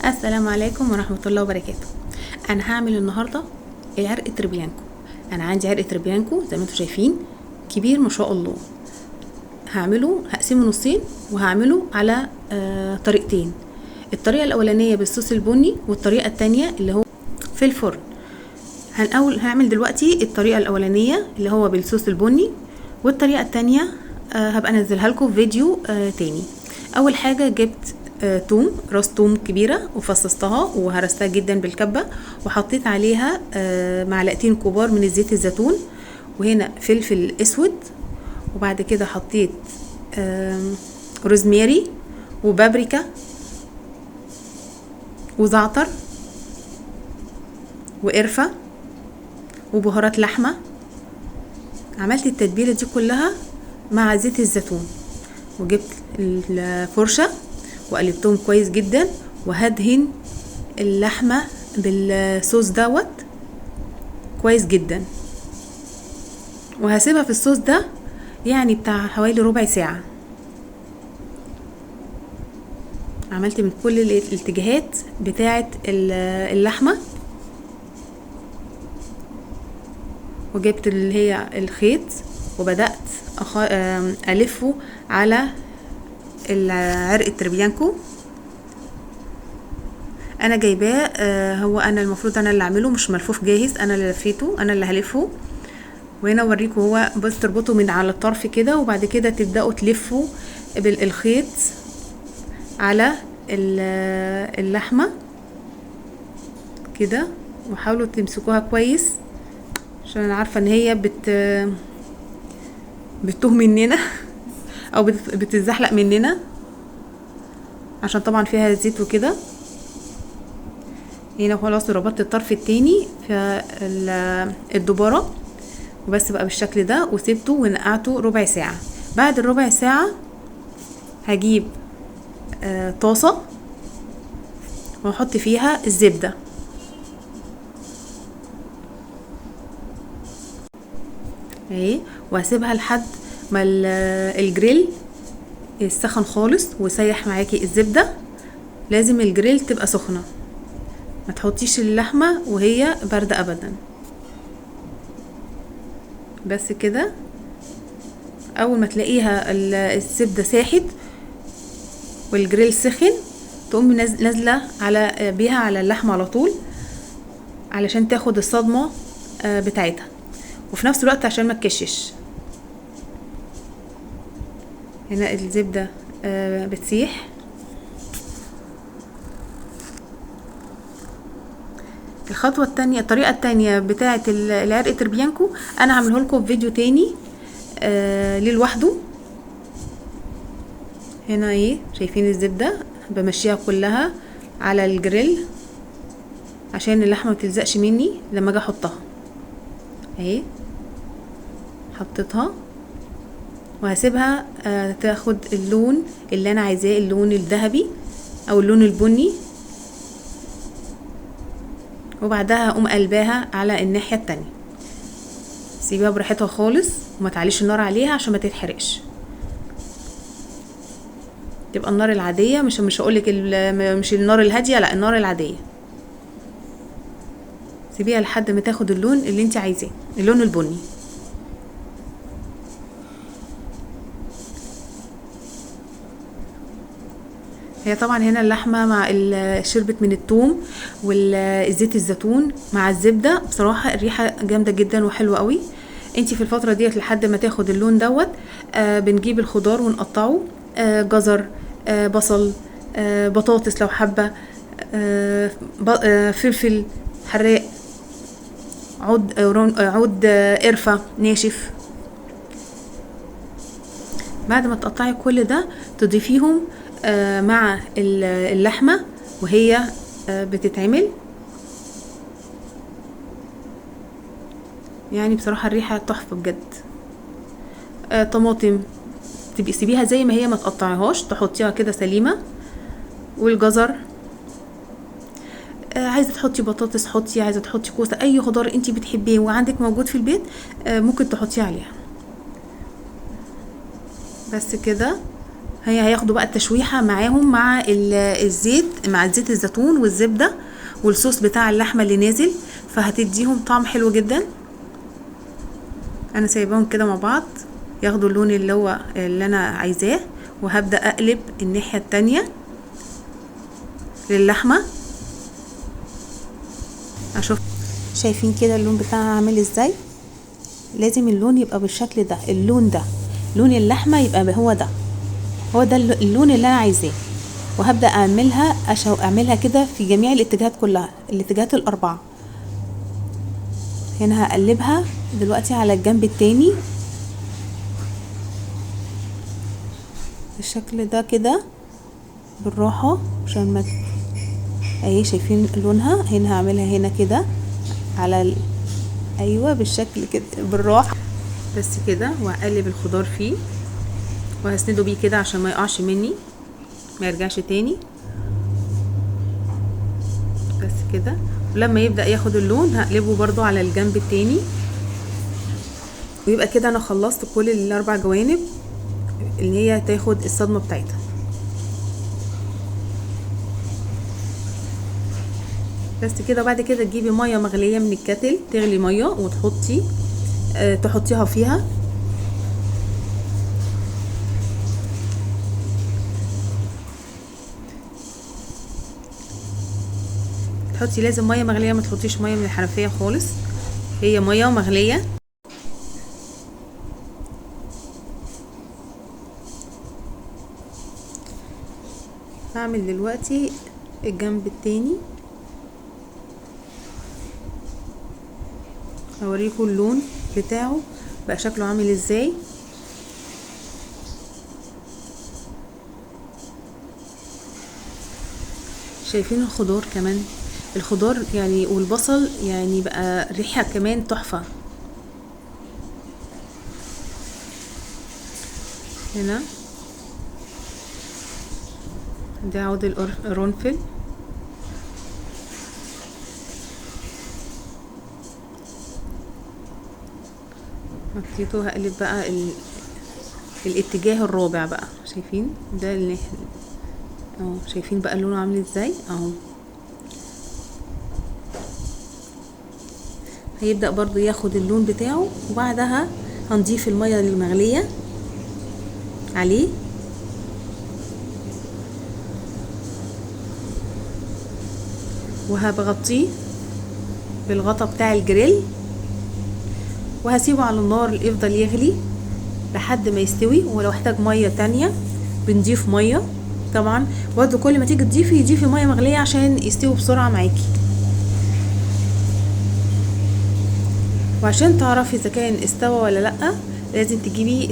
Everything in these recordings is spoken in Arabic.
السلام عليكم ورحمة الله وبركاته. انا هعمل النهاردة العرق تريبيانكو. انا عندي عرق تريبيانكو زي ما انتم شايفين كبير ما شاء الله. هقسمه نصين وهعمله على طريقتين. الطريقة الاولانية بالصوص البني والطريقة التانية اللي هو في الفرن. هنعمل دلوقتي الطريقة الاولانية اللي هو بالصوص البني، والطريقة التانية هبقى انزلها لكم في فيديو تاني. اول حاجة جبت راس توم كبيرة وفصصتها وهرستها جدا بالكبة، وحطيت عليها معلقتين كبار من زيت الزيتون، وهنا فلفل اسود، وبعد كده حطيت روزماري وبابريكا وزعتر وقرفة وبهارات لحمة. عملت التتبيلة دي كلها مع زيت الزيتون، وجبت الفرشة وقلبتهم كويس جدا، وهدهن اللحمة بالصوص دوت كويس جدا، وهسيبها في الصوص ده يعني بتاع حوالي ربع ساعة. عملت من كل الاتجاهات بتاعة اللحمة، وجبت اللي هي الخيط وبدأت ألفه على العرق التريبيانكو. انا جايباه هو انا المفروض انا اللي اعمله، مش ملفوف جاهز، انا اللي لفيته، انا اللي هلفه. وهنا اوريكم هو بس تربطه من على الطرف كده، وبعد كده تبداوا تلفوا بالخيط على اللحمه كده، وحاولوا تمسكوها كويس عشان انا عارفه ان هي بتتوه مننا او بتتزحلق مننا عشان طبعا فيها زيت وكده. هنا خلاص ربطت الطرف التاني في الدبارة وبس بقى بالشكل ده، وسيبته ونقعته ربع ساعة. بعد الربع ساعة هجيب طاسة وهحط فيها الزبدة، اهي، وهسيبها لحد ما الجريل يسخن خالص ويسيح معاكي الزبدة. لازم الجريل تبقى سخنة، ما تحطيش اللحمة وهي باردة ابدا. بس كده، اول ما تلاقيها الزبدة ساحت والجريل سخن، تقومي نازلة بيها على اللحمة على طول علشان تاخد الصدمة بتاعتها، وفي نفس الوقت عشان ما تكشش. هنا الزبدة بتسيح. الخطوة التانية، الطريقة التانية بتاعة العرق تريبيانكو انا هعمله لكم في فيديو تاني ليه لوحده. هنا ايه، شايفين الزبدة بمشيها كلها على الجريل عشان اللحمة متلزقش مني لما اجي احطها. اهي حطيتها وهسيبها تاخد اللون اللي انا عايزاه، اللون الذهبي او اللون البني، وبعدها اقوم قلباها على الناحية التانية. سيبيها براحتها خالص وما تعليش النار عليها عشان ما تتحرقش. تبقى النار العادية، مش هقولك مش النار الهادية، لا النار العادية. سيبيها لحد ما تاخد اللون اللي انت عايزاه، اللون البني. هي طبعا هنا اللحمه مع شربت من الثوم والزيت الزيتون مع الزبده، بصراحه الريحه جامده جدا وحلوه قوي. انتي في الفتره ديت لحد ما تاخد اللون دوت بنجيب الخضار ونقطعه، جزر، بصل، بطاطس لو حبه، فلفل حراق، عود قرفه ناشف. بعد ما تقطعي كل ده تضيفيهم مع اللحمة وهي بتتعمل. يعني بصراحة الريحة تحفة بجد. طماطم تبقي سيبيها زي ما هي، ما تقطعيهاش، تحطيها كده سليمة. والجزر، عايزة تحطي بطاطس حطي، عايزة تحطي كوسة، اي خضار انتي بتحبيه وعندك موجود في البيت ممكن تحطيه عليها. بس كده هياخدوا بقى التشويحه معاهم مع الزيت، مع زيت الزيتون والزبده والصوص بتاع اللحمه اللي نازل، فهتديهم طعم حلو جدا. انا سايباهم كده مع بعض ياخدوا اللون اللي انا عايزاه، وهبدا اقلب الناحيه التانية للحمه. اشوف شايفين كده اللون بتاعها عامل ازاي. لازم اللون يبقى بالشكل ده، اللون ده لون اللحمه يبقى هو ده اللون اللي انا عايزاه. وهبدا اعملها كده في جميع الاتجاهات كلها، الاتجاهات الاربعه. هنا هقلبها دلوقتي على الجنب التاني بالشكل ده كده بالراحه عشان ما اهي شايفين لونها. هنا هعملها هنا كده على ايوه بالشكل كده بالراحه بس كده، وهقلب الخضار فيه وهسنده بيه كده عشان ما يقعش مني، ما يرجعش تاني. بس كده. ولما يبدأ ياخد اللون هقلبه برضو على الجنب التاني، ويبقى كده انا خلصت كل الاربع جوانب اللي هي تاخد الصدمة بتاعتها. بس كده. وبعد كده تجيبي ميه مغليه من الكاتل، تغلي ميه وتحطي تحطيها فيها، تحطي لازم ميه مغليه، ما تحطيش ميه من الحنفيه خالص، هي ميه مغليه. هعمل دلوقتي الجنب التاني، هوريكم اللون بتاعه بقى شكله عامل ازاي. شايفين الخضار كمان، الخضار يعني والبصل يعني بقى ريحة كمان تحفة. هنا ده عود القرنفل، حطيته. هقلب بقى الاتجاه الرابع بقى، شايفين ده اللي اهو، شايفين بقى لونه عامل ازاي اهو. هيبدأ برضو ياخد اللون بتاعه، وبعدها هنضيف المية المغلية عليه، وهبغطيه بالغطا بتاع الجريل، وهسيبه على النار يفضل يغلي لحد ما يستوي. ولو احتاج مية تانية بنضيف مية طبعا، برضو كل ما تيجي تضيفي مية مغلية عشان يستوي بسرعة معاكي. وعشان تعرفي اذا كان استوى ولا لا لازم تجيبي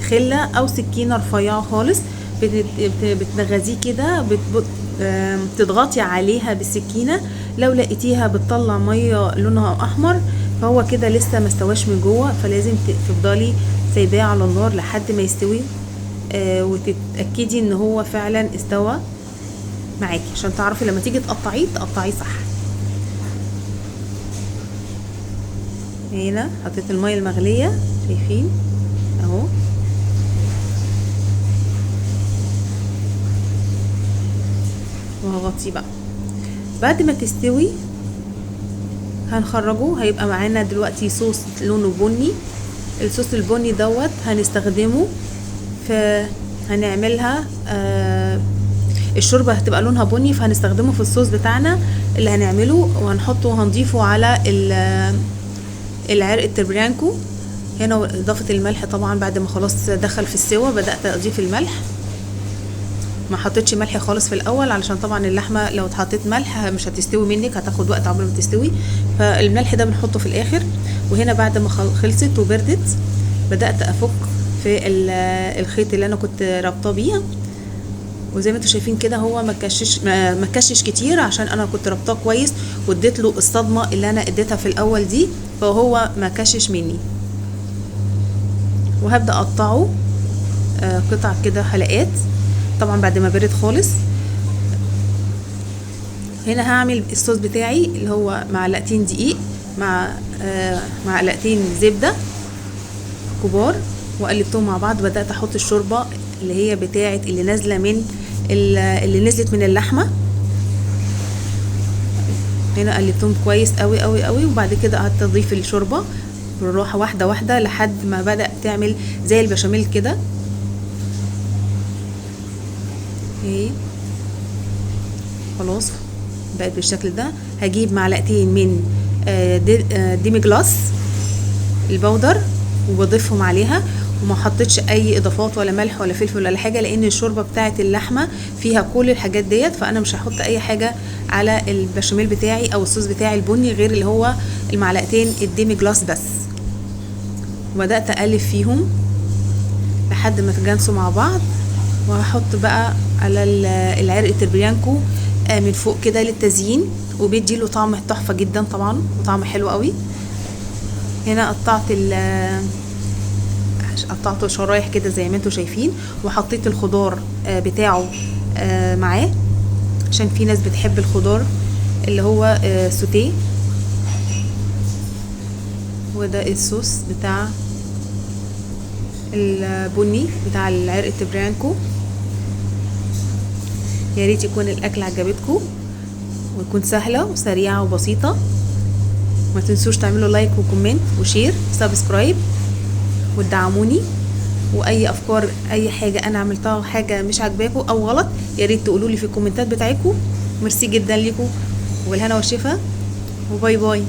خلة او سكينة رفيعة خالص، بتنغزيه كده، تضغطي عليها بالسكينة. لو لقيتيها بتطلع مية لونها احمر فهو كده لسه ما استواش من جوه، فلازم تفضلي سايباه على النار لحد ما يستوي، وتتأكدي ان هو فعلا استوى معاكي عشان تعرفي لما تيجي تقطعيه صح. هنا حطيت المية المغلية شايفين اهو، وهغطيه بقى. بعد ما تستوي هنخرجه، هيبقى معانا دلوقتي صوص لونه بني. الصوص البني دوت هنستخدمه في هنعملها الشوربه هتبقى لونها بني، فهنستخدمه في الصوص بتاعنا اللي هنعمله، وهنحطه وهنضيفه على العرق التربيانكو. هنا اضافه الملح طبعا بعد ما خلاص دخل في السوا بدات اضيف الملح. ما حطيتش ملح خالص في الاول علشان طبعا اللحمه لو اتحطيت ملح مش هتستوي منك، هتاخد وقت عقبال ما تستوي، فالملح ده بنحطه في الاخر. وهنا بعد ما خلصت وبردت بدات افك في الخيط اللي انا كنت رابطاه بيه، وزي ما انتم شايفين كده هو ما كشش كتير عشان انا كنت رابطاه كويس واديت له الصدمه اللي انا اديتها في الاول دي، فهو ما كشش مني. وهبدا اقطعه قطع كده حلقات طبعا بعد ما برد خالص. هنا هعمل الصوص بتاعي اللي هو معلقتين دقيق مع معلقتين زبده كبار، وقلبتهم مع بعض. بدات احط الشوربه اللي هي بتاعه اللي نازله من اللي نزلت من اللحمه. هنا قلبتهم كويس قوي قوي قوي، وبعد كده قعدت اضيف الشوربه بالراحه واحده واحده لحد ما بدأت تعمل زي البشاميل كده اهي. خلاص بقت بالشكل ده. هجيب معلقتين من ديمي جلاس البودر وبضيفهم عليها، وما حطيتش اي اضافات ولا ملح ولا فلفل ولا حاجه، لان الشوربه بتاعه اللحمه فيها كل الحاجات ديت، فانا مش هحط اي حاجه على البشاميل بتاعي او الصوص بتاعي البني غير اللي هو المعلقتين الديمي جلاس بس. وبدات اقلب فيهم لحد ما تجانسوا مع بعض. وهحط بقى على العرق التربيانكو من فوق كده للتزيين، وبيدي له طعم تحفه جدا طبعا، وطعم حلو قوي. هنا قطعته شرايح كده زي ما انتم شايفين، وحطيت الخضار بتاعه معاه، عشان في ناس بتحب الخضار اللي هو سوتيه. وده الصوص بتاع البني بتاع العرق التبرانكو. يا ريت يكون الاكل عجبتكم وتكون سهله وسريعه وبسيطه. ما تنسوش تعملوا لايك وكومنت وشير وسبسكرايب وتدعموني. واي افكار اي حاجه انا عملتها حاجه مش عاجباكم او غلط، يا ريت تقولوا لي في الكومنتات بتاعتكم. ميرسي جدا ليكم، والهنا والشفا، وباي باي.